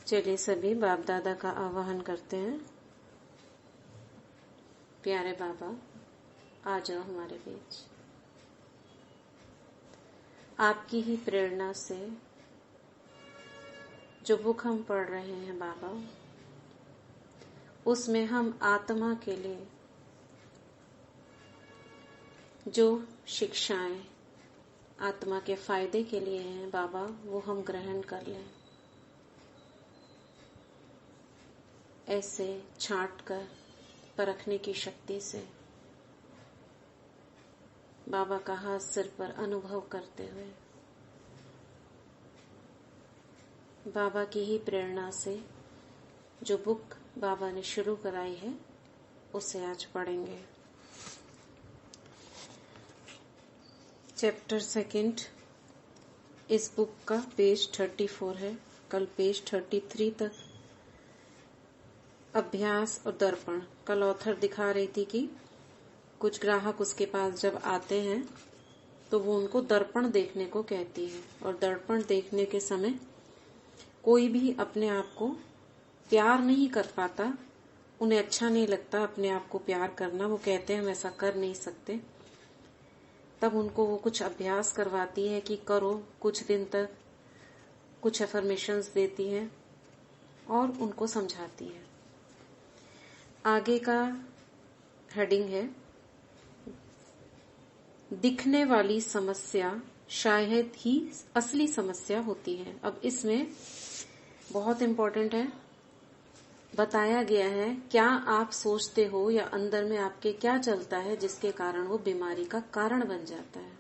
चलिए सभी बाप दादा का आवाहन करते हैं। प्यारे बाबा, आ जाओ हमारे बीच। आपकी ही प्रेरणा से जो बुक हम पढ़ रहे हैं बाबा, उसमें हम आत्मा के लिए जो शिक्षाएं आत्मा के फायदे के लिए हैं बाबा, वो हम ग्रहण कर लें। ऐसे छांट कर परखने की शक्ति से बाबा का हाथ सिर पर अनुभव करते हुए बाबा की ही प्रेरणा से जो बुक बाबा ने शुरू कराई है उसे आज पढ़ेंगे। चैप्टर 2 इस बुक का पेज 34 है। कल पेज 33 तक अभ्यास और दर्पण। कल ऑथर दिखा रही थी कि कुछ ग्राहक उसके पास जब आते हैं तो वो उनको दर्पण देखने को कहती है, और दर्पण देखने के समय कोई भी अपने आप को प्यार नहीं कर पाता, उन्हें अच्छा नहीं लगता अपने आप को प्यार करना। वो कहते हैं हम ऐसा कर नहीं सकते। तब उनको वो कुछ अभ्यास करवाती है कि करो, कुछ दिन तक कुछ अफर्मेशंस देती है और उनको समझाती है। आगे का हेडिंग है, दिखने वाली समस्या शायद ही असली समस्या होती है। अब इसमें बहुत इंपॉर्टेंट है, बताया गया है क्या आप सोचते हो या अंदर में आपके क्या चलता है जिसके कारण वो बीमारी का कारण बन जाता है।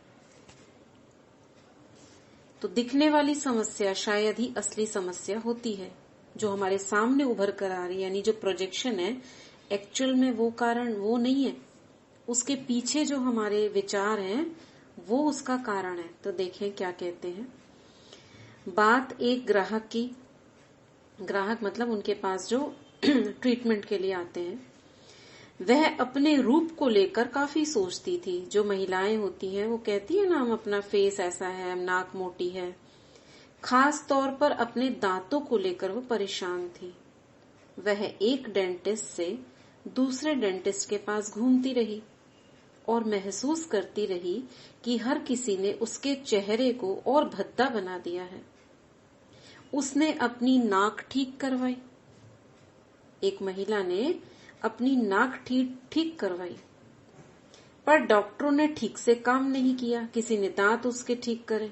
तो दिखने वाली समस्या शायद ही असली समस्या होती है। जो हमारे सामने उभर कर आ रही है, यानी जो प्रोजेक्शन है, एक्चुअल में वो कारण वो नहीं है। उसके पीछे जो हमारे विचार हैं वो उसका कारण है। तो देखें क्या कहते हैं। बात एक ग्राहक की, ग्राहक मतलब उनके पास जो ट्रीटमेंट के लिए आते हैं, वह अपने रूप को लेकर काफी सोचती थी। जो महिलाएं होती हैं वो कहती है ना, हम अपना फेस ऐसा है, हम नाक मोटी है। खास तौर पर अपने दांतों को लेकर वो परेशान थी। वह एक डेंटिस्ट से दूसरे डेंटिस्ट के पास घूमती रही और महसूस करती रही कि हर किसी ने उसके चेहरे को और भद्दा बना दिया है। उसने अपनी नाक ठीक करवाई। एक महिला ने अपनी नाक ठीक करवाई, पर डॉक्टरों ने ठीक से काम नहीं किया। किसी ने दांत उसके ठीक करे।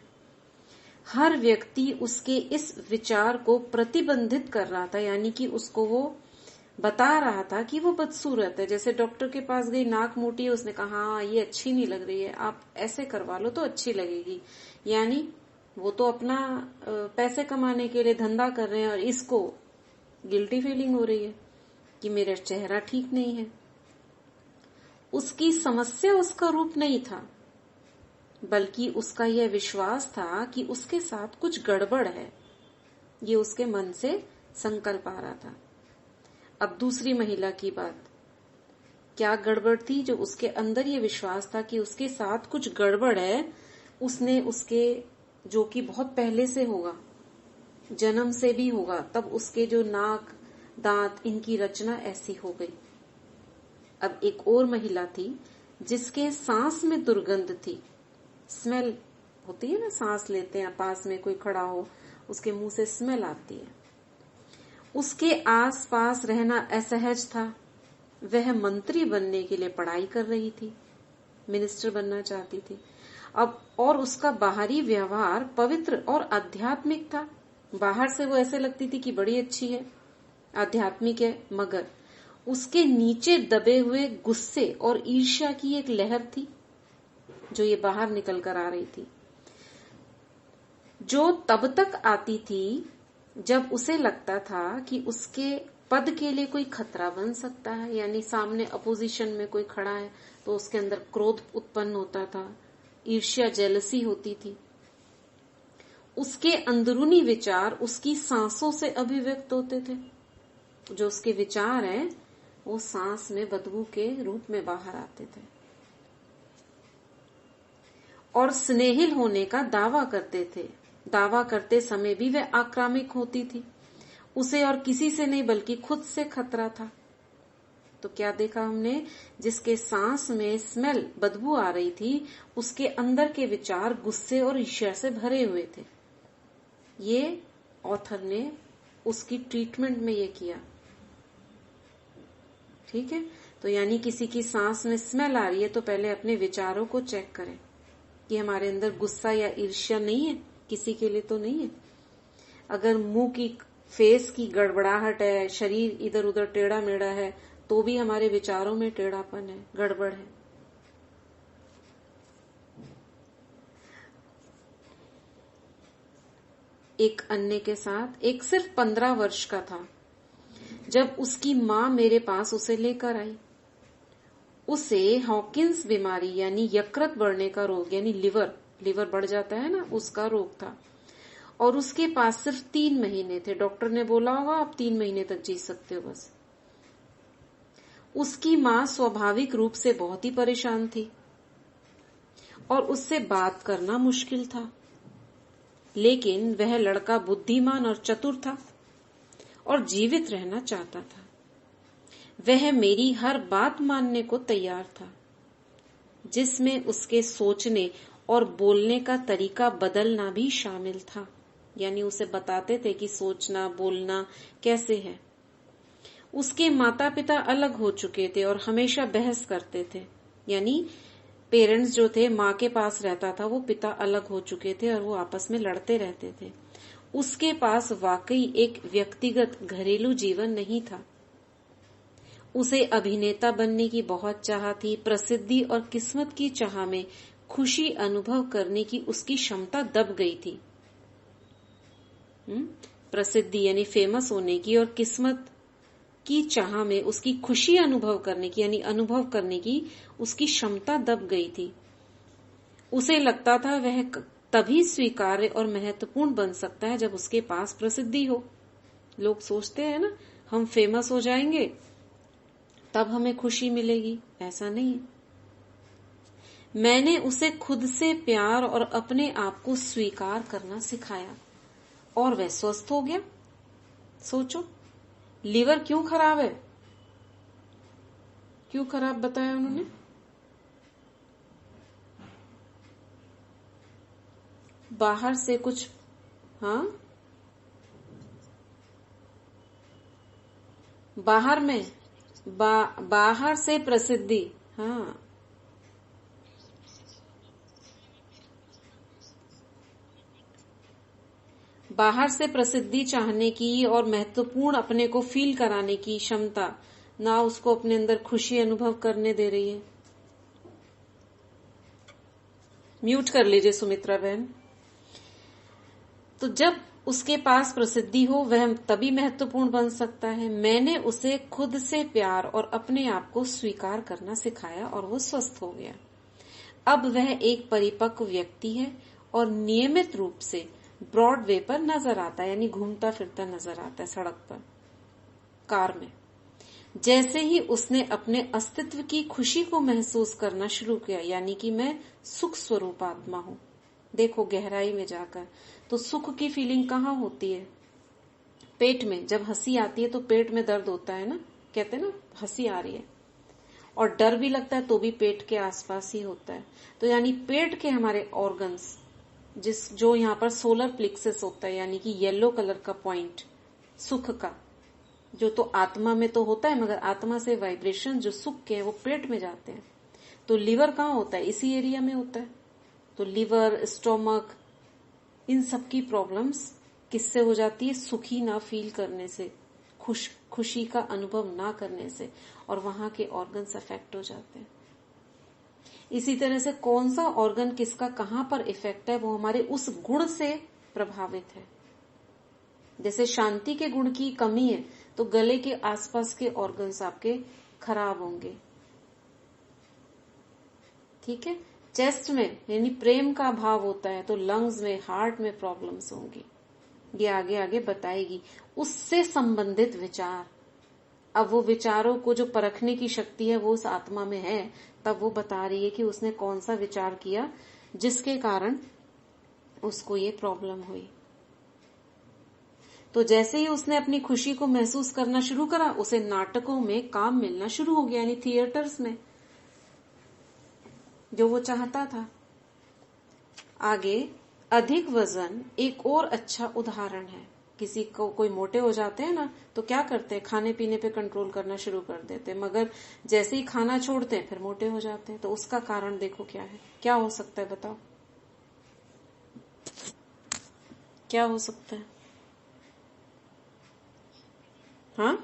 हर व्यक्ति उसके इस विचार को प्रतिबंधित कर रहा था, यानी कि उसको वो बता रहा था कि वो बदसूरत है। जैसे डॉक्टर के पास गई, नाक मोटी है, उसने कहा हाँ ये अच्छी नहीं लग रही है, आप ऐसे करवा लो तो अच्छी लगेगी। यानी वो तो अपना पैसे कमाने के लिए धंधा कर रहे हैं और इसको गिल्टी फीलिंग हो रही है कि मेरा चेहरा ठीक नहीं है। उसकी समस्या उसका रूप नहीं था, बल्कि उसका यह विश्वास था कि उसके साथ कुछ गड़बड़ है। ये उसके मन से संकल्प आ रहा था। अब दूसरी महिला की बात, क्या गड़बड़ थी? जो उसके अंदर ये विश्वास था कि उसके साथ कुछ गड़बड़ है, उसने उसके, जो कि बहुत पहले से होगा, जन्म से भी होगा, तब उसके जो नाक दांत इनकी रचना ऐसी हो गई। अब एक और महिला थी जिसके सांस में दुर्गंध थी। स्मेल होती है ना, सांस लेते हैं, पास में कोई खड़ा हो, उसके मुंह से स्मेल आती है। उसके आस पास रहना असहज था। वह मंत्री बनने के लिए पढ़ाई कर रही थी, मिनिस्टर बनना चाहती थी। अब और उसका बाहरी व्यवहार पवित्र और आध्यात्मिक था। बाहर से वो ऐसे लगती थी कि बड़ी अच्छी है, आध्यात्मिक है, मगर उसके नीचे दबे हुए गुस्से और ईर्ष्या की एक लहर थी जो ये बाहर निकल कर आ रही थी, जो तब तक आती थी जब उसे लगता था कि उसके पद के लिए कोई खतरा बन सकता है। यानी सामने अपोजिशन में कोई खड़ा है तो उसके अंदर क्रोध उत्पन्न होता था, ईर्ष्या, जेलसी होती थी। उसके अंदरूनी विचार उसकी सांसों से अभिव्यक्त होते थे। जो उसके विचार हैं वो सांस में बदबू के रूप में बाहर आते थे और स्नेहिल होने का दावा करते थे। दावा करते समय भी वह आक्रामक होती थी। उसे और किसी से नहीं बल्कि खुद से खतरा था। तो क्या देखा हमने, जिसके सांस में स्मेल बदबू आ रही थी, उसके अंदर के विचार गुस्से और ईर्ष्या से भरे हुए थे। ये ऑथर ने उसकी ट्रीटमेंट में ये किया। ठीक है, तो यानी किसी की सांस में स्मेल आ रही है तो पहले अपने विचारों को चेक करें कि हमारे अंदर गुस्सा या ईर्ष्या नहीं है, किसी के लिए तो नहीं है। अगर मुंह की फेस की गड़बड़ाहट है, शरीर इधर उधर टेढ़ा मेढ़ा है, तो भी हमारे विचारों में टेढ़ापन है, गड़बड़ है। एक अन्य के साथ, एक सिर्फ 15 वर्ष का था, जब उसकी माँ मेरे पास उसे लेकर आई। उसे हॉकिंस बीमारी यानी यकृत बढ़ने का रोग यानी लिवर बढ़ जाता है ना, उसका रोग था। और उसके पास सिर्फ 3 महीने थे। डॉक्टर ने बोला होगा आप 3 महीने तक जी सकते हो बस। उसकी माँ स्वाभाविक रूप से बहुत ही परेशान थी और उससे बात करना मुश्किल था, लेकिन वह लड़का बुद्धिमान और चतुर था और जीवित रहना चाहता था। वह मेरी हर बात मानने को तैयार था, जिसमें उसके सोचने और बोलने का तरीका बदलना भी शामिल था। यानी उसे बताते थे कि सोचना बोलना कैसे है। उसके माता पिता अलग हो चुके थे और हमेशा बहस करते थे। यानी पेरेंट्स जो थे, माँ के पास रहता था वो, पिता अलग हो चुके थे और वो आपस में लड़ते रहते थे। उसके पास वाकई एक व्यक्तिगत घरेलू जीवन नहीं था। उसे अभिनेता बनने की बहुत चाह थी। प्रसिद्धि और किस्मत की चाह में खुशी अनुभव करने की उसकी क्षमता दब गई थी। प्रसिद्धि यानी फेमस होने की और किस्मत की चाह में उसकी खुशी अनुभव करने की यानी अनुभव करने की उसकी क्षमता दब गई थी। उसे लगता था वह तभी स्वीकार्य और महत्वपूर्ण बन सकता है जब उसके पास प्रसिद्धि हो। लोग सोचते हैं ना, हम फेमस हो जाएंगे तब हमें खुशी मिलेगी। ऐसा नहीं है। मैंने उसे खुद से प्यार और अपने आप को स्वीकार करना सिखाया और वह स्वस्थ हो गया। सोचो, लीवर क्यों खराब है? क्यों खराब बताया उन्होंने? बाहर से कुछ, हाँ, बाहर में बाहर से प्रसिद्धि, हाँ, बाहर से प्रसिद्धि चाहने की और महत्वपूर्ण अपने को फील कराने की क्षमता ना उसको अपने अंदर खुशी अनुभव करने दे रही है। म्यूट कर लीजिए सुमित्रा बहन। तो जब उसके पास प्रसिद्धि हो वह तभी महत्वपूर्ण बन सकता है। मैंने उसे खुद से प्यार और अपने आप को स्वीकार करना सिखाया और वो स्वस्थ हो गया। अब वह एक परिपक्व व्यक्ति है और नियमित रूप से ब्रॉडवे पर नजर आता है, यानी घूमता फिरता नजर आता है सड़क पर, कार में। जैसे ही उसने अपने अस्तित्व की खुशी को महसूस करना शुरू किया, यानी कि मैं सुख स्वरूप आत्मा हूं। देखो गहराई में जाकर, तो सुख की फीलिंग कहाँ होती है? पेट में। जब हंसी आती है तो पेट में दर्द होता है ना, कहते हैं ना हंसी आ रही है, और डर भी लगता है तो भी पेट के आसपास ही होता है। तो यानी पेट के हमारे ऑर्गन्स, जो यहाँ पर सोलर प्लेक्सस होता है, यानी कि येलो कलर का पॉइंट सुख का, जो तो आत्मा में तो होता है, मगर आत्मा से वाइब्रेशन जो सुख के हैं वो पेट में जाते हैं। तो लीवर कहाँ होता है? इसी एरिया में होता है। तो लीवर, स्टोमक, इन सब की प्रॉब्लम्स किससे हो जाती है? सुखी ना फील करने से, खुशी का अनुभव ना करने से, और वहां के ऑर्गन्स अफेक्ट हो जाते हैं। इसी तरह से कौन सा ऑर्गन किसका कहां पर इफेक्ट है वो हमारे उस गुण से प्रभावित है। जैसे शांति के गुण की कमी है तो गले के आसपास के ऑर्गन्स आपके खराब होंगे। ठीक है, चेस्ट में यानी प्रेम का अभाव होता है तो लंग्स में, हार्ट में प्रॉब्लम्स होंगी। ये आगे आगे बताएगी। उससे संबंधित विचार, अब वो विचारों को जो परखने की शक्ति है वो उस आत्मा में है, तब वो बता रही है कि उसने कौन सा विचार किया जिसके कारण उसको ये प्रॉब्लम हुई। तो जैसे ही उसने अपनी खुशी को महसूस करना शुरू करा, उसे नाटकों में काम मिलना शुरू हो गया, यानी थिएटर्स में, जो वो चाहता था। आगे अधिक वजन एक और अच्छा उदाहरण है। किसी को कोई मोटे हो जाते हैं ना, तो क्या करते हैं, खाने पीने पे कंट्रोल करना शुरू कर देते हैं, मगर जैसे ही खाना छोड़ते हैं फिर मोटे हो जाते हैं। तो उसका कारण देखो क्या है, क्या हो सकता है, बताओ क्या हो सकता है? हाँ,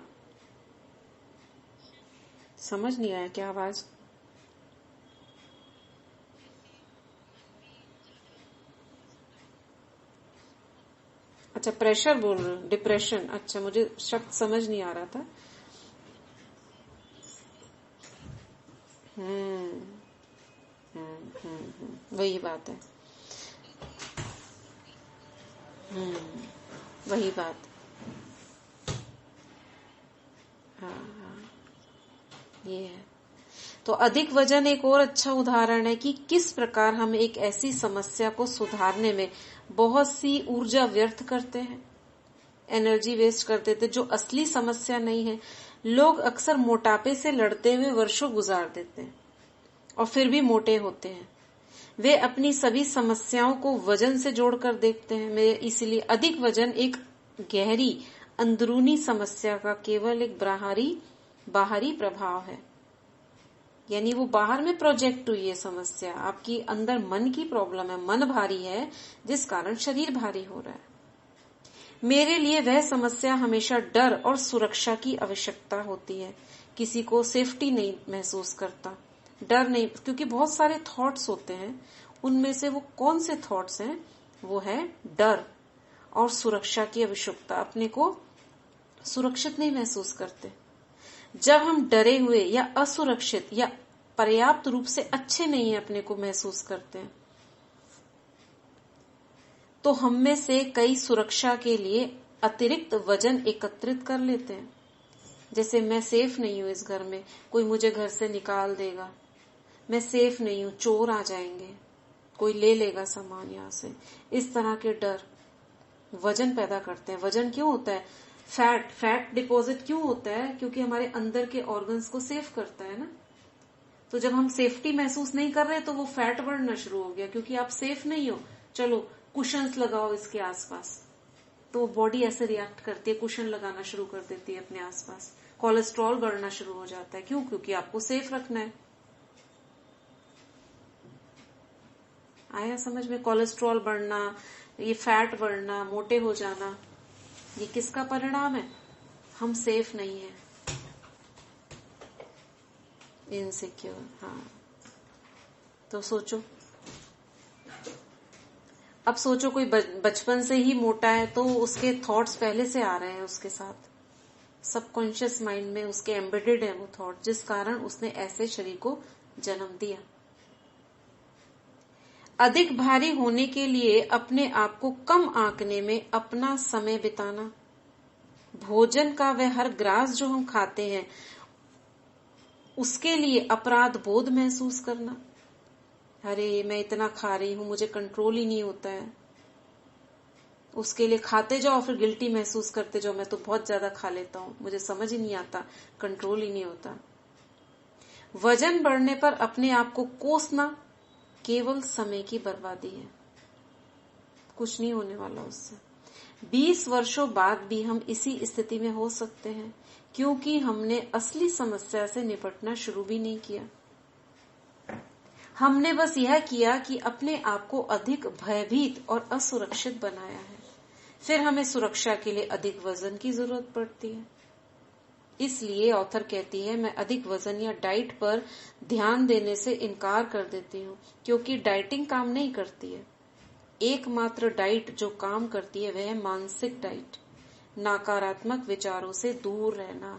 समझ नहीं आया क्या आवाज? अच्छा, प्रेशर बोल रहे हो, डिप्रेशन। अच्छा, मुझे शब्द समझ नहीं आ रहा था। हम्म वही बात है। वही बात। हाँ हाँ, ये है। तो अधिक वजन एक और अच्छा उदाहरण है कि किस प्रकार हम एक ऐसी समस्या को सुधारने में बहुत सी ऊर्जा व्यर्थ करते हैं, एनर्जी वेस्ट करते थे, जो असली समस्या नहीं है। लोग अक्सर मोटापे से लड़ते हुए वर्षों गुजार देते हैं और फिर भी मोटे होते हैं। वे अपनी सभी समस्याओं को वजन से जोड़कर देखते हैं। मैं इसलिए अधिक वजन एक गहरी अंदरूनी समस्या का केवल एक बाहरी प्रभाव है, यानी वो बाहर में प्रोजेक्ट हुई है समस्या। आपकी अंदर मन की प्रॉब्लम है, मन भारी है, जिस कारण शरीर भारी हो रहा है। मेरे लिए वह समस्या हमेशा डर और सुरक्षा की आवश्यकता होती है। किसी को सेफ्टी नहीं महसूस करता, डर नहीं, क्योंकि बहुत सारे थॉट्स होते हैं, उनमें से वो कौन से थॉट्स हैं, वो है डर और सुरक्षा की आवश्यकता। अपने को सुरक्षित नहीं महसूस करते। जब हम डरे हुए या असुरक्षित या पर्याप्त रूप से अच्छे नहीं अपने को महसूस करते हैं, तो हम में से कई सुरक्षा के लिए अतिरिक्त वजन एकत्रित कर लेते हैं। जैसे मैं सेफ नहीं हूं इस घर में, कोई मुझे घर से निकाल देगा, मैं सेफ नहीं हूं, चोर आ जाएंगे, कोई ले लेगा सामान यहां से, इस तरह के डर वजन पैदा करते हैं। वजन क्यों होता है? फैट डिपॉजिट क्यों होता है? क्योंकि हमारे अंदर के ऑर्गन्स को सेफ करता है ना। तो जब हम सेफ्टी महसूस नहीं कर रहे तो वो फैट बढ़ना शुरू हो गया, क्योंकि आप सेफ नहीं हो। चलो कुशन्स लगाओ इसके आसपास, तो बॉडी ऐसे रिएक्ट करती है, कुशन लगाना शुरू कर देती है अपने आसपास। कोलेस्ट्रॉल बढ़ना शुरू हो जाता है, क्यों? क्योंकि आपको सेफ रखना है। आया समझ में? कोलेस्ट्रॉल बढ़ना, ये फैट बढ़ना, मोटे हो जाना, ये किसका परिणाम है? हम सेफ नहीं है, इनसिक्योर। हाँ, तो सोचो, अब सोचो कोई बचपन से ही मोटा है, तो उसके थॉट्स पहले से आ रहे हैं उसके साथ, सबकॉन्शियस माइंड में उसके एम्बेडेड है वो थॉट, जिस कारण उसने ऐसे शरीर को जन्म दिया। अधिक भारी होने के लिए अपने आप को कम आंकने में अपना समय बिताना, भोजन का वह हर ग्रास जो हम खाते हैं उसके लिए अपराध बोध महसूस करना, अरे मैं इतना खा रही हूं, मुझे कंट्रोल ही नहीं होता है, उसके लिए खाते जाओ फिर गिल्टी महसूस करते जाओ, मैं तो बहुत ज्यादा खा लेता हूं, मुझे समझ ही नहीं आता, कंट्रोल ही नहीं होता। वजन बढ़ने पर अपने आप को कोसना केवल समय की बर्बादी है, कुछ नहीं होने वाला उससे। 20 वर्षों बाद भी हम इसी स्थिति में हो सकते हैं, क्योंकि हमने असली समस्या से निपटना शुरू भी नहीं किया। हमने बस यह किया कि अपने आप को अधिक भयभीत और असुरक्षित बनाया है। फिर हमें सुरक्षा के लिए अधिक वजन की जरूरत पड़ती है। इसलिए ऑथर कहती है, मैं अधिक वजन या डाइट पर ध्यान देने से इनकार कर देती हूँ, क्योंकि डाइटिंग काम नहीं करती है। एकमात्र डाइट जो काम करती है वह है मानसिक डाइट, नकारात्मक विचारों से दूर रहना।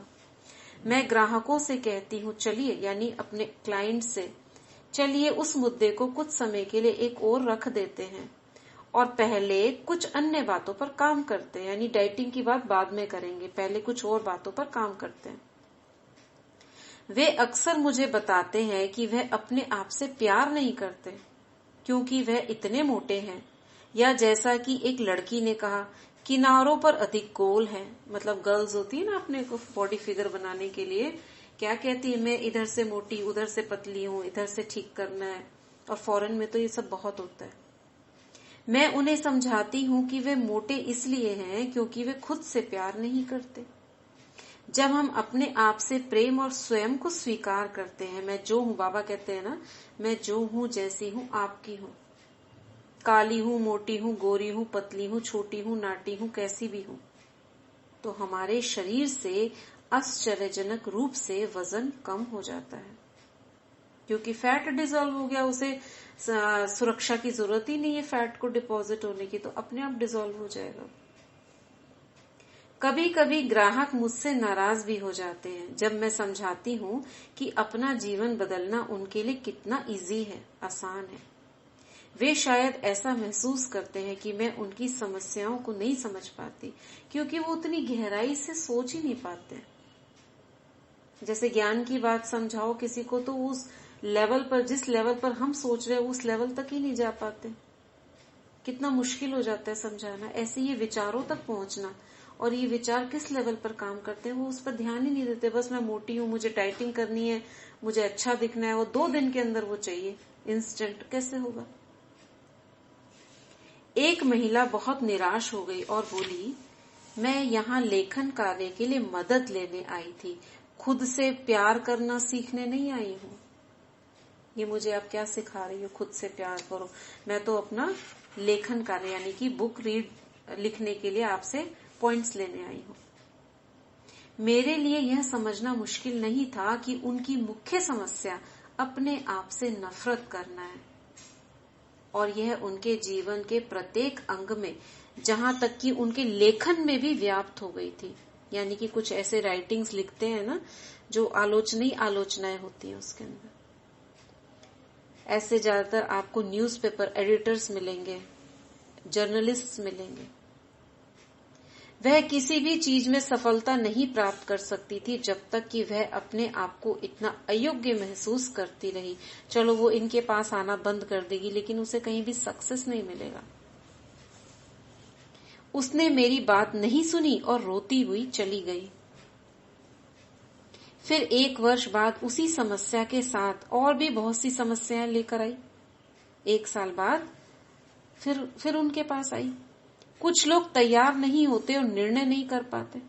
मैं ग्राहकों से कहती हूँ, चलिए, यानी अपने क्लाइंट से, चलिए उस मुद्दे को कुछ समय के लिए एक और रख देते हैं और पहले कुछ अन्य बातों पर काम करते हैं, यानी डाइटिंग की बात बाद में करेंगे, पहले कुछ और बातों पर काम करते हैं। वे अक्सर मुझे बताते हैं कि वह अपने आप से प्यार नहीं करते क्योंकि वह इतने मोटे हैं, या जैसा कि एक लड़की ने कहा किनारों पर अधिक गोल है। मतलब गर्ल्स होती है ना, अपने को बॉडी फिगर बनाने के लिए क्या कहती है, मैं इधर से मोटी, उधर से पतली हूं, इधर से ठीक करना है। और फॉरेन में तो ये सब बहुत होता है। मैं उन्हें समझाती हूं कि वे मोटे इसलिए हैं क्योंकि वे खुद से प्यार नहीं करते। जब हम अपने आप से प्रेम और स्वयं को स्वीकार करते हैं, मैं जो हूं, बाबा कहते हैं ना, मैं जो हूं, जैसी हूं, आपकी हूं, काली हूं, मोटी हूं, गोरी हूं, पतली हूं, छोटी हूं, नाटी हूं, कैसी भी हूं, तो हमारे शरीर से आश्चर्यजनक रूप से वजन कम हो जाता है। क्योंकि फैट डिसॉल्व हो गया, उसे सुरक्षा की जरूरत ही नहीं है फैट को डिपॉजिट होने की, तो अपने आप डिसॉल्व हो जाएगा। कभी कभी ग्राहक मुझसे नाराज भी हो जाते हैं जब मैं समझाती हूँ कि अपना जीवन बदलना उनके लिए कितना इजी है, आसान है। वे शायद ऐसा महसूस करते हैं कि मैं उनकी समस्याओं को नहीं समझ पाती, क्योंकि वो उतनी गहराई से सोच ही नहीं पाते। जैसे ज्ञान की बात समझाओ किसी को तो उस लेवल पर, जिस लेवल पर हम सोच रहे हैं उस लेवल तक ही नहीं जा पाते। कितना मुश्किल हो जाता है समझाना। ऐसे ये विचारों तक पहुंचना, और ये विचार किस लेवल पर काम करते हैं वो उस पर ध्यान ही नहीं देते। बस मैं मोटी हूं, मुझे डाइटिंग करनी है, मुझे अच्छा दिखना है, वो 2 दिन के अंदर वो चाहिए, इंस्टेंट। कैसे होगा? एक महिला बहुत निराश हो गई और बोली, मैं यहाँ लेखन कार्य के लिए मदद लेने आई थी, खुद से प्यार करना सीखने नहीं आई हूँ। ये मुझे आप क्या सिखा रही हो, खुद से प्यार करो? मैं तो अपना लेखन कार्य यानी कि बुक लिखने के लिए आपसे पॉइंट्स लेने आई हूँ। मेरे लिए यह समझना मुश्किल नहीं था कि उनकी मुख्य समस्या अपने आप से नफरत करना है, और यह उनके जीवन के प्रत्येक अंग में, जहां तक कि उनके लेखन में भी व्याप्त हो गई थी। यानी कि कुछ ऐसे राइटिंग्स लिखते हैं ना जो आलोचनाएं होती हैं उसके अंदर। ऐसे ज्यादातर आपको न्यूज़पेपर एडिटर्स मिलेंगे, जर्नलिस्ट मिलेंगे। वह किसी भी चीज में सफलता नहीं प्राप्त कर सकती थी जब तक कि वह अपने आप को इतना अयोग्य महसूस करती रही। चलो वो इनके पास आना बंद कर देगी, लेकिन उसे कहीं भी सक्सेस नहीं मिलेगा। उसने मेरी बात नहीं सुनी और रोती हुई चली गई। फिर 1 वर्ष बाद उसी समस्या के साथ और भी बहुत सी समस्याएं लेकर आई। 1 साल बाद फिर उनके पास आई। कुछ लोग तैयार नहीं होते और निर्णय नहीं कर पाते।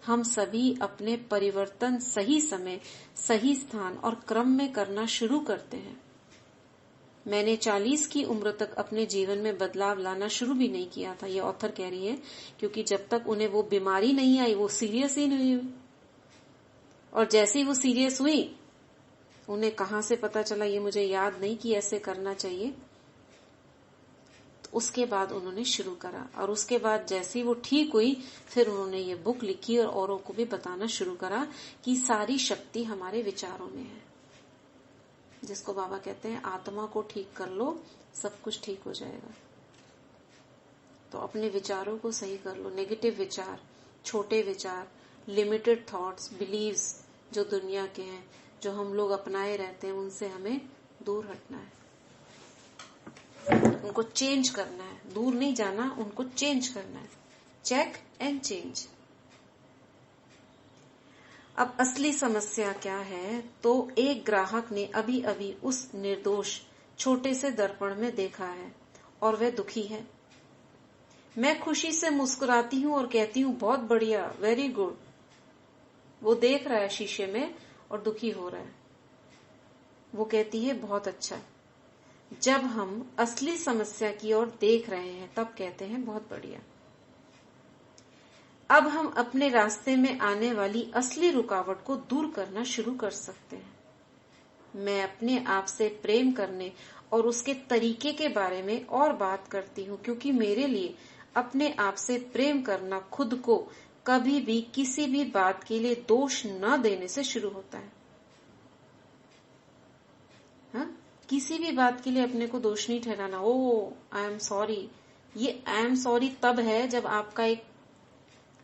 हम सभी अपने परिवर्तन सही समय, सही स्थान और क्रम में करना शुरू करते हैं। मैंने 40 की उम्र तक अपने जीवन में बदलाव लाना शुरू भी नहीं किया था, ये ऑथर कह रही है, क्योंकि जब तक उन्हें वो बीमारी नहीं आई वो सीरियस ही नहीं हुई। और जैसे ही वो सीरियस हुई, उन्हें कहां से पता चला ये मुझे याद नहीं कि ऐसे करना चाहिए। उसके बाद उन्होंने शुरू करा, और उसके बाद जैसे ही वो ठीक हुई फिर उन्होंने ये बुक लिखी और औरों को भी बताना शुरू करा कि सारी शक्ति हमारे विचारों में है। जिसको बाबा कहते हैं आत्मा को ठीक कर लो, सब कुछ ठीक हो जाएगा। तो अपने विचारों को सही कर लो। नेगेटिव विचार, छोटे विचार, लिमिटेड थॉट्स, बिलीव्स जो दुनिया के हैं, जो हम लोग अपनाए रहते हैं, उनसे हमें दूर हटना है, उनको चेंज करना है। दूर नहीं जाना, उनको चेंज करना है। Check and change. अब असली समस्या क्या है? तो एक ग्राहक ने अभी अभी उस निर्दोष छोटे से दर्पण में देखा है और वह दुखी है। मैं खुशी से मुस्कुराती हूँ और कहती हूँ बहुत बढ़िया, वेरी गुड। वो देख रहा है शीशे में और दुखी हो रहा है। वो कहती है बहुत अच्छा। जब हम असली समस्या की ओर देख रहे हैं तब कहते हैं बहुत बढ़िया। अब हम अपने रास्ते में आने वाली असली रुकावट को दूर करना शुरू कर सकते हैं। मैं अपने आप से प्रेम करने और उसके तरीके के बारे में और बात करती हूँ, क्योंकि मेरे लिए अपने आप से प्रेम करना खुद को कभी भी किसी भी बात के लिए दोष न देने से शुरू होता है। हाँ? किसी भी बात के लिए अपने को दोष नहीं ठहराना। ओ आई एम सॉरी। ये आई एम सॉरी तब है जब आपका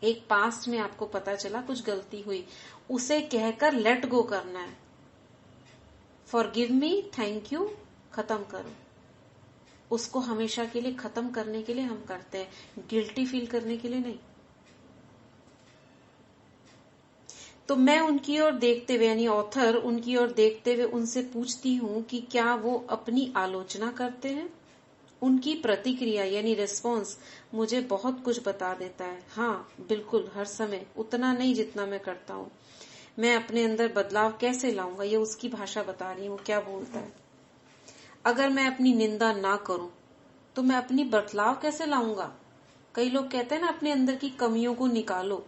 एक पास्ट में आपको पता चला कुछ गलती हुई, उसे कहकर लेट गो करना है। फॉरगिव मी, थैंक यू, खत्म करो। उसको हमेशा के लिए खत्म करने के लिए हम करते हैं, गिल्टी फील करने के लिए नहीं। तो मैं उनकी ओर देखते हुए, यानी ऑथर उनकी ओर देखते हुए उनसे पूछती हूं कि क्या वो अपनी आलोचना करते हैं। उनकी प्रतिक्रिया यानी रिस्पॉन्स मुझे बहुत कुछ बता देता है। हाँ बिल्कुल, हर समय उतना नहीं जितना मैं करता हूँ। मैं अपने अंदर बदलाव कैसे लाऊंगा, ये उसकी भाषा बता रही हूँ, वो क्या बोलता है। अगर मैं अपनी निंदा ना करूं तो मैं अपनी बदलाव कैसे लाऊंगा। कई लोग कहते हैं ना अपने अंदर की कमियों को निकालो,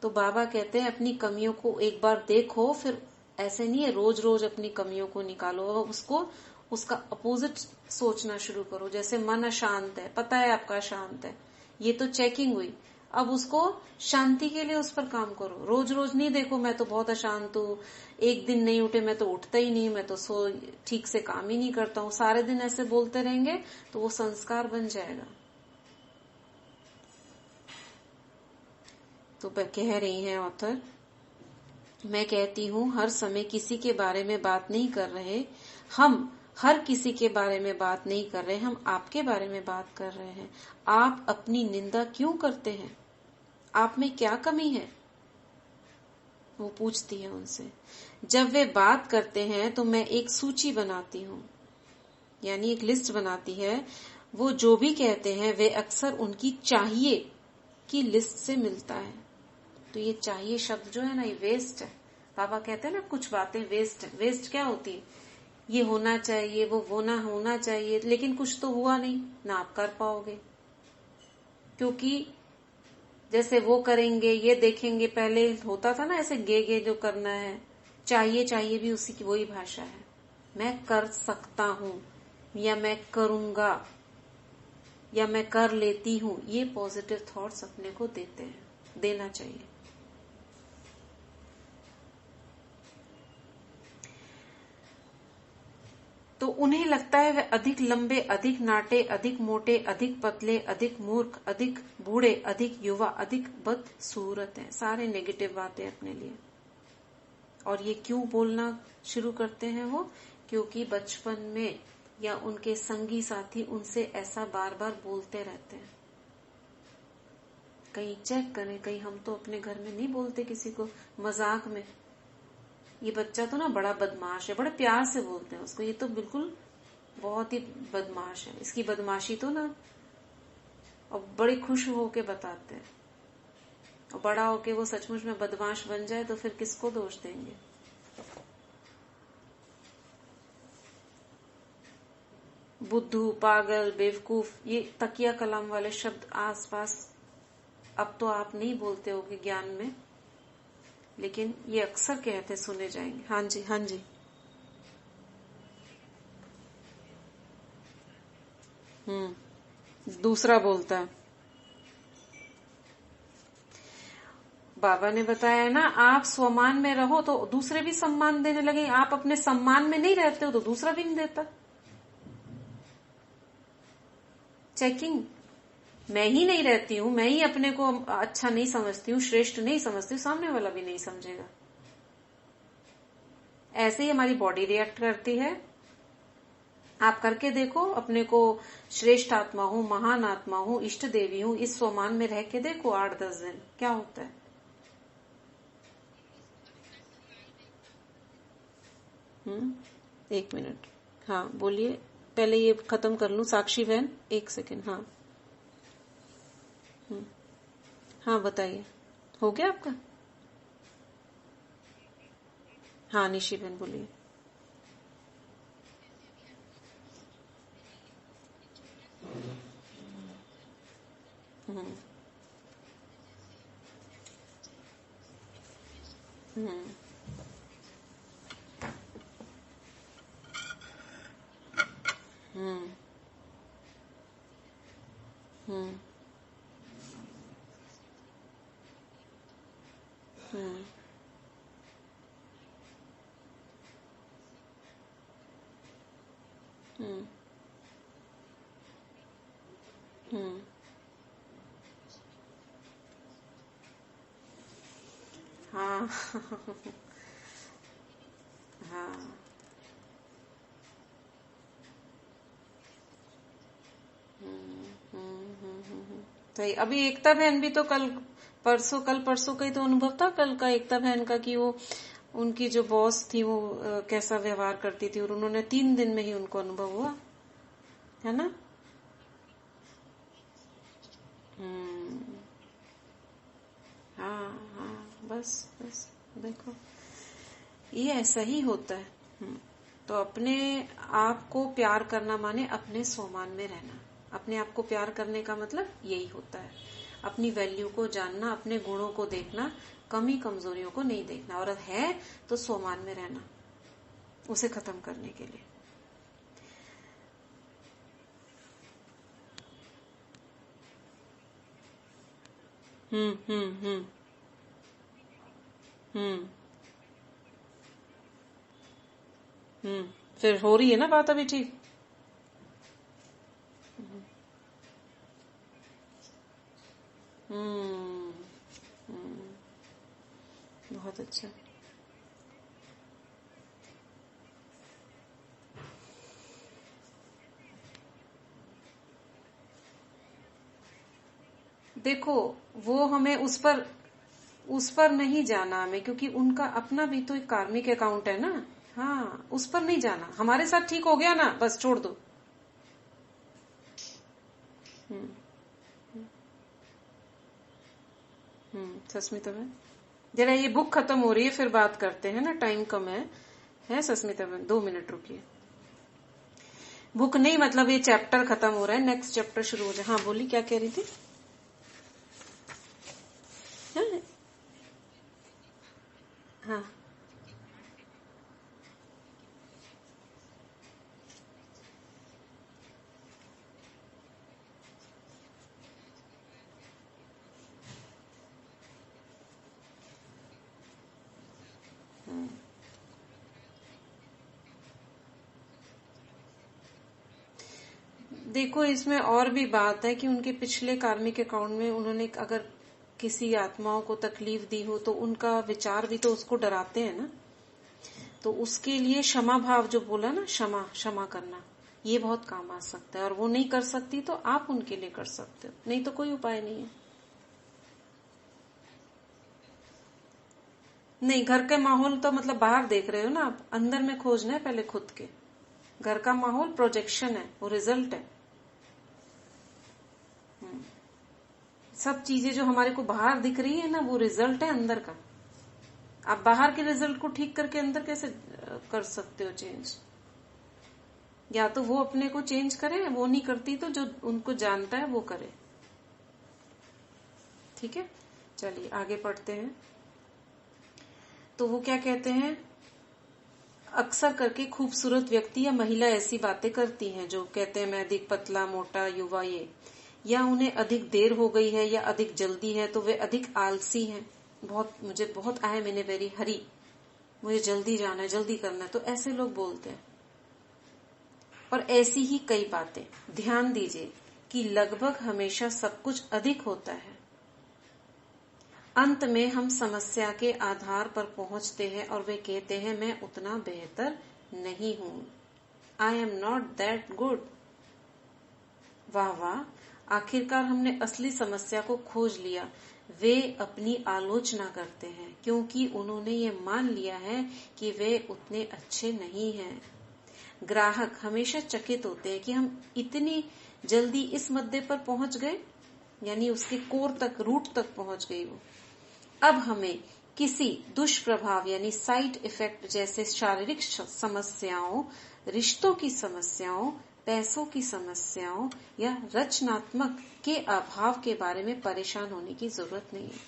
तो बाबा कहते हैं अपनी कमियों को एक बार देखो, फिर ऐसे नहीं है रोज रोज अपनी कमियों को निकालो, उसको उसका अपोजिट सोचना शुरू करो। जैसे मन अशांत है, पता है आपका अशांत है, ये तो चेकिंग हुई, अब उसको शांति के लिए उस पर काम करो। रोज रोज नहीं देखो मैं तो बहुत अशांत हूँ, एक दिन नहीं उठे मैं तो उठता ही नहीं, मैं तो सो ठीक से काम ही नहीं करता हूँ, सारे दिन ऐसे बोलते रहेंगे तो वो संस्कार बन जाएगा। तो कह रही हैं ऑथर, मैं कहती हूँ हर समय किसी के बारे में बात नहीं कर रहे, हम हर किसी के बारे में बात नहीं कर रहे, हम आपके बारे में बात कर रहे हैं। आप अपनी निंदा क्यों करते हैं, आप में क्या कमी है, वो पूछती है उनसे। जब वे बात करते हैं तो मैं एक सूची बनाती हूँ, यानी एक लिस्ट बनाती है। वो जो भी कहते हैं वे अक्सर उनकी चाहिए की लिस्ट से मिलता है। तो ये चाहिए शब्द जो है ना, ये वेस्ट है। बाबा कहते हैं ना कुछ बातें वेस्ट है। वेस्ट क्या होती है, ये होना चाहिए, वो ना होना चाहिए, लेकिन कुछ तो हुआ नहीं ना, आप कर पाओगे। क्योंकि जैसे वो करेंगे, ये देखेंगे, पहले होता था ना ऐसे गे जो करना है, चाहिए चाहिए भी उसी की वही भाषा है। मैं कर सकता हूं, या मैं करूंगा, या मैं कर लेती हूं, ये पॉजिटिव थॉट्स अपने को देते हैं, देना चाहिए। तो उन्हें लगता है वे अधिक लंबे, अधिक नाटे, अधिक मोटे, अधिक पतले, अधिक मूर्ख, अधिक बूढ़े, अधिक युवा, अधिक बदसूरत हैं। सारे नेगेटिव बातें अपने लिए। और ये क्यों बोलना शुरू करते हैं वो, क्योंकि बचपन में या उनके संगी साथी उनसे ऐसा बार बार बोलते रहते हैं। कहीं चेक करें, कहीं हम तो अपने घर में नहीं बोलते किसी को मजाक में, ये बच्चा तो ना बड़ा बदमाश है, बड़े प्यार से बोलते हैं उसको, ये तो बिल्कुल बहुत ही बदमाश है, इसकी बदमाशी तो ना, और बड़े खुश होके बताते हैं। और बड़ा होके वो सचमुच में बदमाश बन जाए तो फिर किसको दोष देंगे। बुद्धू, पागल, बेवकूफ, ये तकिया कलाम वाले शब्द आसपास अब तो आप नहीं बोलते होगे ज्ञान में, लेकिन ये अक्सर कहते सुने जाएंगे। हाँ जी, हाँ जी। दूसरा बोलता है। बाबा ने बताया ना, आप स्वमान में रहो तो दूसरे भी सम्मान देने लगे, आप अपने सम्मान में नहीं रहते हो तो दूसरा भी नहीं देता। चेकिंग, मैं ही नहीं रहती हूं, मैं ही अपने को अच्छा नहीं समझती हूँ, श्रेष्ठ नहीं समझती हूँ, सामने वाला भी नहीं समझेगा। ऐसे ही हमारी बॉडी रिएक्ट करती है। आप करके देखो, अपने को श्रेष्ठ आत्मा हूँ, महान आत्मा हूँ, इष्ट देवी हूँ, इस स्वमान में रह के देखो 8-10 दिन क्या होता है। एक मिनट, हाँ बोलिए, पहले ये खत्म कर लूं। साक्षी बहन एक सेकंड। हाँ हाँ बताइए, हो गया आपका। हाँ निशी बहन बोलिए। हम्म हम्म हम्म हम्म हम्म हम्म हम्म हाँ हाँ भाई। अभी एकता बहन भी तो कल परसों का ही तो अनुभव था कल का एकता बहन का, कि वो उनकी जो बॉस थी वो कैसा व्यवहार करती थी, और उन्होंने 3 दिन में ही उनको अनुभव हुआ, है ना। हाँ हाँ, बस बस देखो, ये ऐसा ही होता है। तो अपने आप को प्यार करना माने अपने स्वमान में रहना। अपने आप को प्यार करने का मतलब यही होता है, अपनी वैल्यू को जानना, अपने गुणों को देखना, कमी कमजोरियों को नहीं देखना, और है तो स्वमान में रहना, उसे खत्म करने के लिए। हम्म। हम्म। हम्म। फिर हो रही है ना बात अभी ठीक। हम्म। बहुत अच्छा। देखो, वो हमें उस पर नहीं जाना हमें, क्योंकि उनका अपना भी तो एक कार्मिक अकाउंट है ना। हाँ, उस पर नहीं जाना, हमारे साथ ठीक हो गया ना, बस छोड़ दो। हम्म। सस्मिता बहन, जरा ये बुक खत्म हो रही है, फिर बात करते हैं ना, टाइम कम है सस्मिता बहन, 2 मिनट रुकिए। बुक नहीं, मतलब ये चैप्टर खत्म हो रहा है, नेक्स्ट चैप्टर शुरू हो जाए। हाँ बोली, क्या कह रही थी। हाँ हाँ। देखो, इसमें और भी बात है कि उनके पिछले कार्मिक अकाउंट में उन्होंने अगर किसी आत्माओं को तकलीफ दी हो, तो उनका विचार भी तो उसको डराते हैं ना। तो उसके लिए क्षमा भाव जो बोला ना, क्षमा क्षमा करना, ये बहुत काम आ सकता है। और वो नहीं कर सकती तो आप उनके लिए कर सकते हो, नहीं तो कोई उपाय नहीं है। नहीं, घर के माहौल तो मतलब बाहर देख रहे हो ना आप, अंदर में खोजना है पहले खुद के। घर का माहौल प्रोजेक्शन है, वो रिजल्ट है। सब चीजें जो हमारे को बाहर दिख रही है ना, वो रिजल्ट है अंदर का। आप बाहर के रिजल्ट को ठीक करके अंदर कैसे कर सकते हो चेंज। या तो वो अपने को चेंज करे, वो नहीं करती तो जो उनको जानता है वो करे। ठीक है, चलिए आगे पढ़ते हैं। तो वो क्या कहते हैं, अक्सर करके खूबसूरत व्यक्ति या महिला ऐसी बातें करती हैं जो कहते हैं मैं अधिक पतला मोटा युवा, ये या उन्हें अधिक देर हो गई है या अधिक जल्दी है, तो वे अधिक आलसी हैं। मुझे बहुत आई मैंने वेरी हरी, मुझे जल्दी जाना है, जल्दी करना है, तो ऐसे लोग बोलते हैं। और ऐसी ही कई बातें, ध्यान दीजिए कि लगभग हमेशा सब कुछ अधिक होता है। अंत में हम समस्या के आधार पर पहुंचते हैं और वे कहते हैं मैं उतना बेहतर नहीं हूं, I am not that good. वाह वाह, आखिरकार हमने असली समस्या को खोज लिया। वे अपनी आलोचना करते हैं क्योंकि उन्होंने ये मान लिया है कि वे उतने अच्छे नहीं हैं। ग्राहक हमेशा चकित होते हैं कि हम इतनी जल्दी इस मुद्दे पर पहुंच गए, यानी उसके कोर तक, रूट तक पहुंच गई वो। अब हमें किसी दुष्प्रभाव यानी साइड इफेक्ट जैसे शारीरिक समस्याओं, रिश्तों की समस्याओं, पैसों की समस्याओं या रचनात्मक के अभाव के बारे में परेशान होने की जरूरत नहीं है।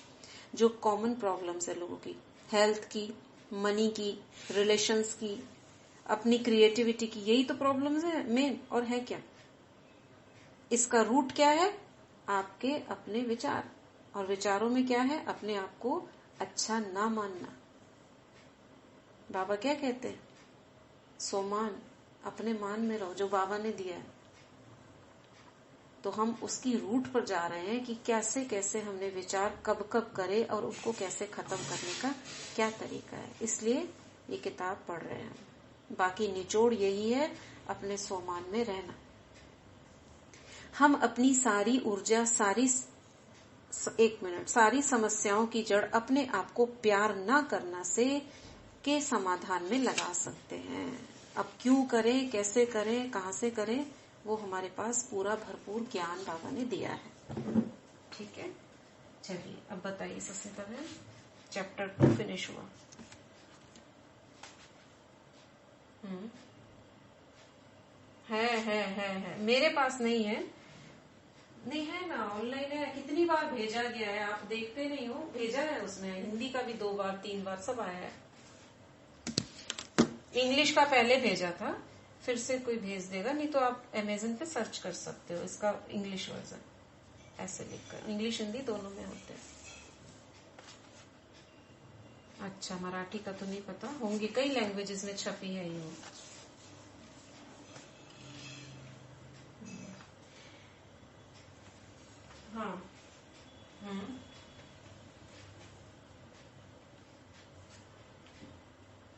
जो कॉमन प्रॉब्लम्स है लोगों की, हेल्थ की, मनी की, रिलेशंस की, अपनी क्रिएटिविटी की, यही तो प्रॉब्लम्स है मेन। और है क्या इसका रूट, क्या है, आपके अपने विचार। और विचारों में क्या है, अपने आप को अच्छा ना मानना। बाबा क्या कहते हैं, सोमान, अपने मान में रहो जो बाबा ने दिया है। तो हम उसकी रूट पर जा रहे हैं कि कैसे कैसे हमने विचार कब कब करे और उसको कैसे खत्म करने का क्या तरीका है। इसलिए ये किताब पढ़ रहे हैं। बाकी निचोड़ यही है, अपने सोमान में रहना। हम अपनी सारी ऊर्जा, सारी एक मिनट, सारी समस्याओं की जड़ अपने आप को प्यार ना करना से के समाधान में लगा सकते हैं। अब क्यों करें, कैसे करें, कहां से करें, वो हमारे पास पूरा भरपूर ज्ञान बाबा ने दिया है। ठीक है, चलिए अब बताइए सस्मिता बहन, चैप्टर 2 फिनिश हुआ। है मेरे पास नहीं है, नहीं है ना, ऑनलाइन है, कितनी बार भेजा गया है, आप देखते नहीं हो, भेजा है उसने, हिंदी का भी 2 बार 3 बार सब आया है। इंग्लिश का पहले भेजा था, फिर से कोई भेज देगा, नहीं तो आप अमेज़न पे सर्च कर सकते हो इसका इंग्लिश वर्जन, ऐसे लिखकर, इंग्लिश हिंदी दोनों में होते हैं। अच्छा, मराठी का तो नहीं पता, होंगे कई लैंग्वेजेस में छपी है ये। हाँ। हम्म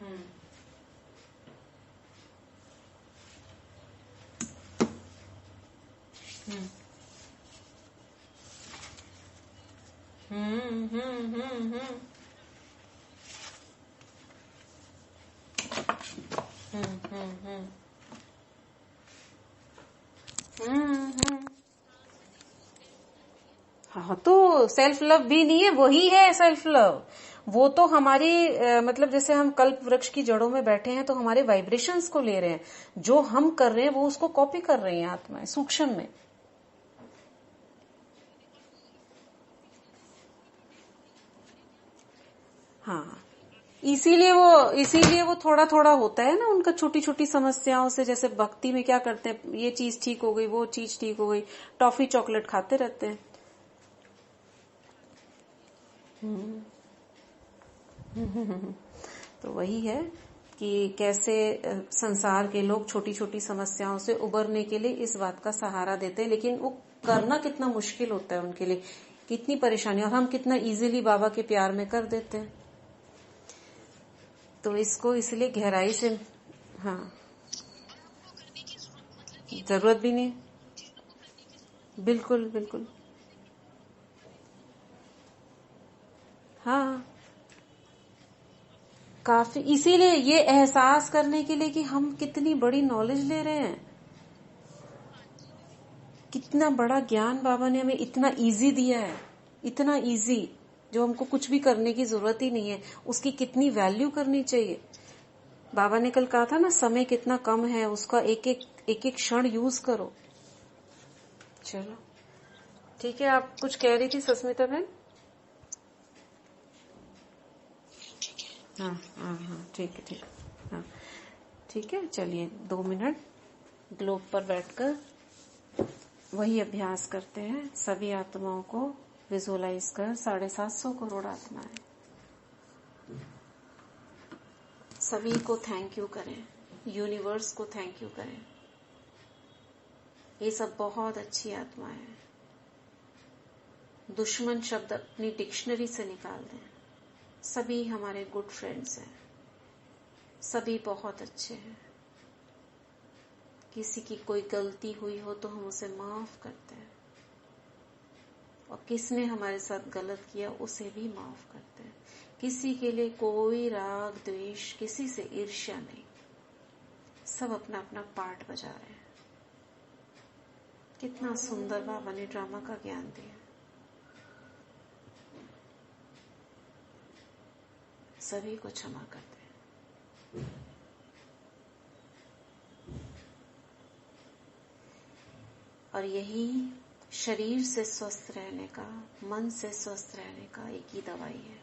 हम्म हम्म हम्म हम्म हम्म हम्म हम्म। हाँ, तो सेल्फ लव भी नहीं है, वही है सेल्फ लव। वो तो हमारी मतलब जैसे हम कल्प वृक्ष की जड़ों में बैठे हैं तो हमारे वाइब्रेशंस को ले रहे हैं, जो हम कर रहे हैं वो उसको कॉपी कर रही हैं आत्माएं सूक्ष्म में। हाँ, इसीलिए वो थोड़ा थोड़ा होता है ना उनका, छोटी छोटी समस्याओं से। जैसे भक्ति में क्या करते हैं, ये चीज ठीक हो गई, वो चीज ठीक हो गई, टॉफी चॉकलेट खाते रहते हैं। तो वही है कि कैसे संसार के लोग छोटी छोटी समस्याओं से उबरने के लिए इस बात का सहारा देते हैं, लेकिन वो करना कितना मुश्किल होता है उनके लिए, कितनी परेशानी, और हम कितना इजीली बाबा के प्यार में कर देते हैं। तो इसको इसलिए गहराई से, हाँ, जरूरत भी नहीं, बिल्कुल बिल्कुल, हाँ, काफी, इसीलिए ये एहसास करने के लिए कि हम कितनी बड़ी नॉलेज ले रहे हैं, कितना बड़ा ज्ञान बाबा ने हमें इतना इजी दिया है, इतना इजी, जो हमको कुछ भी करने की जरूरत ही नहीं है, उसकी कितनी वैल्यू करनी चाहिए। बाबा ने कल कहा था ना, समय कितना कम है, उसका एक एक क्षण यूज करो। चलो ठीक है, आप कुछ कह रही थी सस्मिता बहन? हाँ हाँ हाँ, ठीक है, ठीक है, हाँ ठीक है, चलिए 2 मिनट ग्लोब पर बैठकर वही अभ्यास करते हैं। सभी आत्माओं को विजुअलाइज कर, 750 करोड़ आत्माएं, सभी को थैंक यू करें, यूनिवर्स को थैंक यू करें। ये सब बहुत अच्छी आत्माएं हैं। दुश्मन शब्द अपनी डिक्शनरी से निकाल दें। सभी हमारे गुड फ्रेंड्स हैं, सभी बहुत अच्छे हैं। किसी की कोई गलती हुई हो तो हम उसे माफ करते हैं, और किसने हमारे साथ गलत किया उसे भी माफ करते हैं। किसी के लिए कोई राग द्वेष, किसी से ईर्ष्या नहीं, सब अपना अपना पार्ट बजा रहे हैं। कितना सुंदर बाबा ने ड्रामा का ज्ञान दिया। सभी को क्षमा करते हैं। और यही शरीर से स्वस्थ रहने का, मन से स्वस्थ रहने का एक ही दवाई है।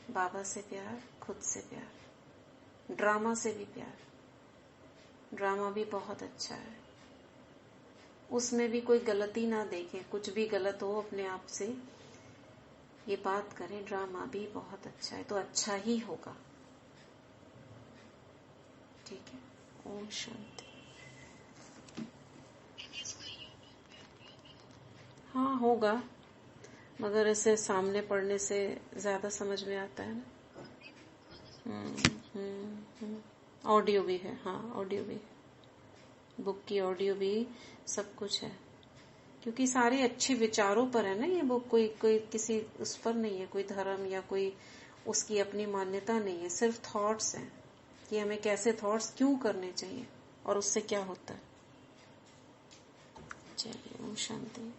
बाबा से प्यार, खुद से प्यार, ड्रामा से भी प्यार। ड्रामा भी बहुत अच्छा है, उसमें भी कोई गलती ना देखें, कुछ भी गलत हो अपने आप से ये बात करें, ड्रामा भी बहुत अच्छा है, तो अच्छा ही होगा। ठीक है, ओम शांति। हाँ होगा, मगर ऐसे सामने पढ़ने से ज्यादा समझ में आता है ना। ऑडियो भी है, हाँ ऑडियो भी है, बुक की ऑडियो भी, सब कुछ है। क्योंकि सारे अच्छे विचारों पर है ना ये बुक, कोई कोई किसी उस पर नहीं है, कोई धर्म या कोई उसकी अपनी मान्यता नहीं है, सिर्फ थॉट्स हैं कि हमें कैसे थॉट्स क्यों करने चाहिए और उससे क्या होता है। चलिए, ओम शांति।